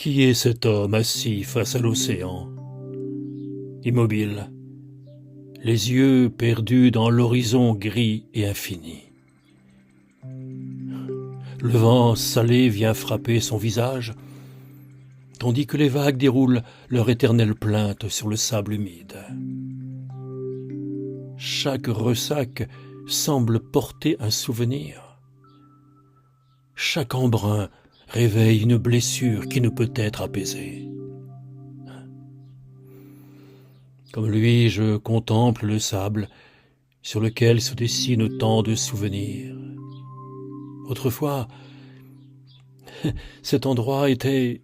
Qui est cet homme assis face à l'océan, immobile, les yeux perdus dans l'horizon gris et infini? Le vent salé vient frapper son visage, tandis que les vagues déroulent leur éternelle plainte sur le sable humide. Chaque ressac semble porter un souvenir. Chaque embrun réveille une blessure qui ne peut être apaisée. Comme lui, je contemple le sable sur lequel se dessinent tant de souvenirs. Autrefois, cet endroit était,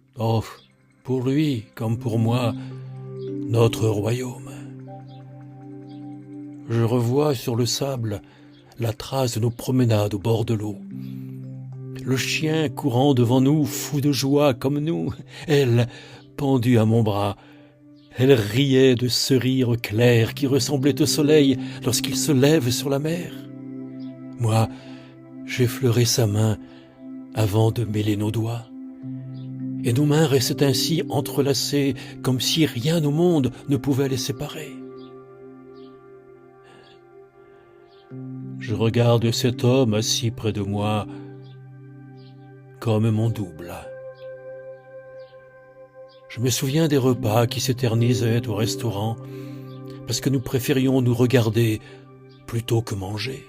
pour lui comme pour moi, notre royaume. Je revois sur le sable la trace de nos promenades au bord de l'eau. Le chien courant devant nous, fou de joie comme nous, elle, pendue à mon bras, elle riait de ce rire clair qui ressemblait au soleil lorsqu'il se lève sur la mer. Moi, j'effleurais sa main avant de mêler nos doigts, et nos mains restaient ainsi entrelacées comme si rien au monde ne pouvait les séparer. Je regarde cet homme assis près de moi comme mon double. Je me souviens des repas qui s'éternisaient au restaurant parce que nous préférions nous regarder plutôt que manger,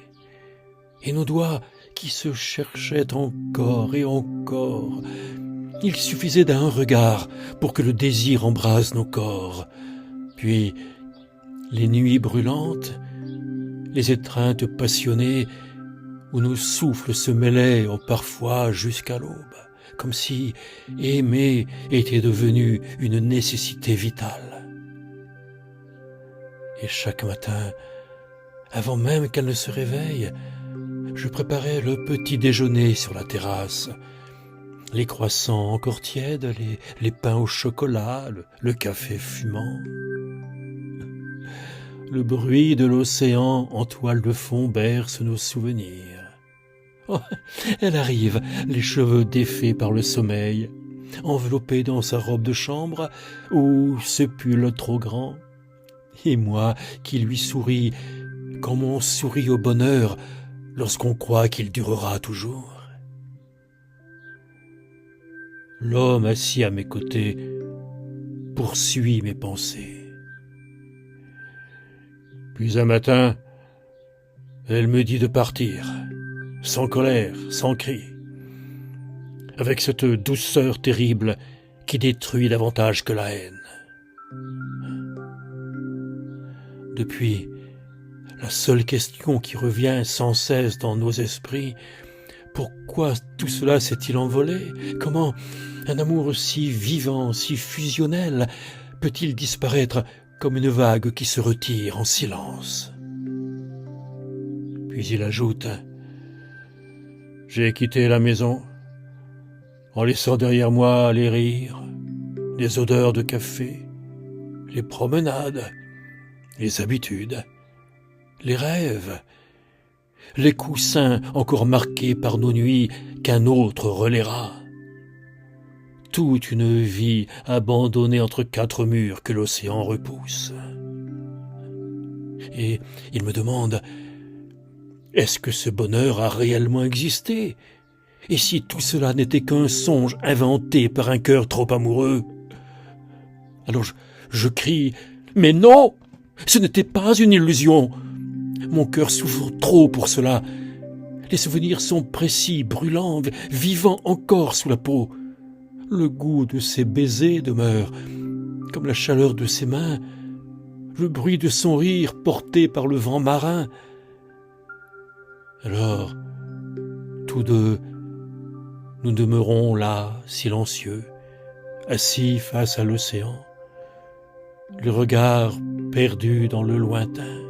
et nos doigts qui se cherchaient encore et encore. Il suffisait d'un regard pour que le désir embrase nos corps. Puis, les nuits brûlantes, les étreintes passionnées où nos souffles se mêlaient parfois jusqu'à l'aube, comme si aimer était devenu une nécessité vitale. Et chaque matin, avant même qu'elle ne se réveille, je préparais le petit déjeuner sur la terrasse. Les croissants encore tièdes, les pains au chocolat, le café fumant. Le bruit de l'océan en toile de fond berce nos souvenirs. Elle arrive, les cheveux défaits par le sommeil, enveloppée dans sa robe de chambre ou ce pull trop grand. Et moi qui lui souris comme on sourit au bonheur lorsqu'on croit qu'il durera toujours. L'homme assis à mes côtés poursuit mes pensées. Puis un matin, elle me dit de partir, sans colère, sans cri, avec cette douceur terrible qui détruit davantage que la haine. Depuis, la seule question qui revient sans cesse dans nos esprits, pourquoi tout cela s'est-il envolé? Comment un amour si vivant, si fusionnel, peut-il disparaître comme une vague qui se retire en silence? Puis il ajoute: j'ai quitté la maison, en laissant derrière moi les rires, les odeurs de café, les promenades, les habitudes, les rêves, les coussins encore marqués par nos nuits qu'un autre relaiera. Toute une vie abandonnée entre quatre murs que l'océan repousse. Et il me demande: est-ce que ce bonheur a réellement existé? Et si tout cela n'était qu'un songe inventé par un cœur trop amoureux? Alors je crie: mais non! Ce n'était pas une illusion! Mon cœur souffre trop pour cela. Les souvenirs sont précis, brûlants, vivants encore sous la peau. Le goût de ses baisers demeure, comme la chaleur de ses mains, le bruit de son rire porté par le vent marin. Alors, tous deux, nous demeurons là, silencieux, assis face à l'océan, le regard perdu dans le lointain,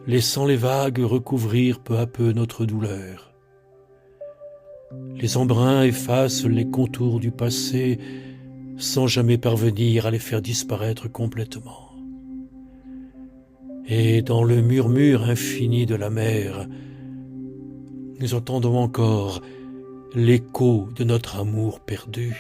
laissant les vagues recouvrir peu à peu notre douleur. Les embruns effacent les contours du passé sans jamais parvenir à les faire disparaître complètement. Et dans le murmure infini de la mer, nous entendons encore l'écho de notre amour perdu.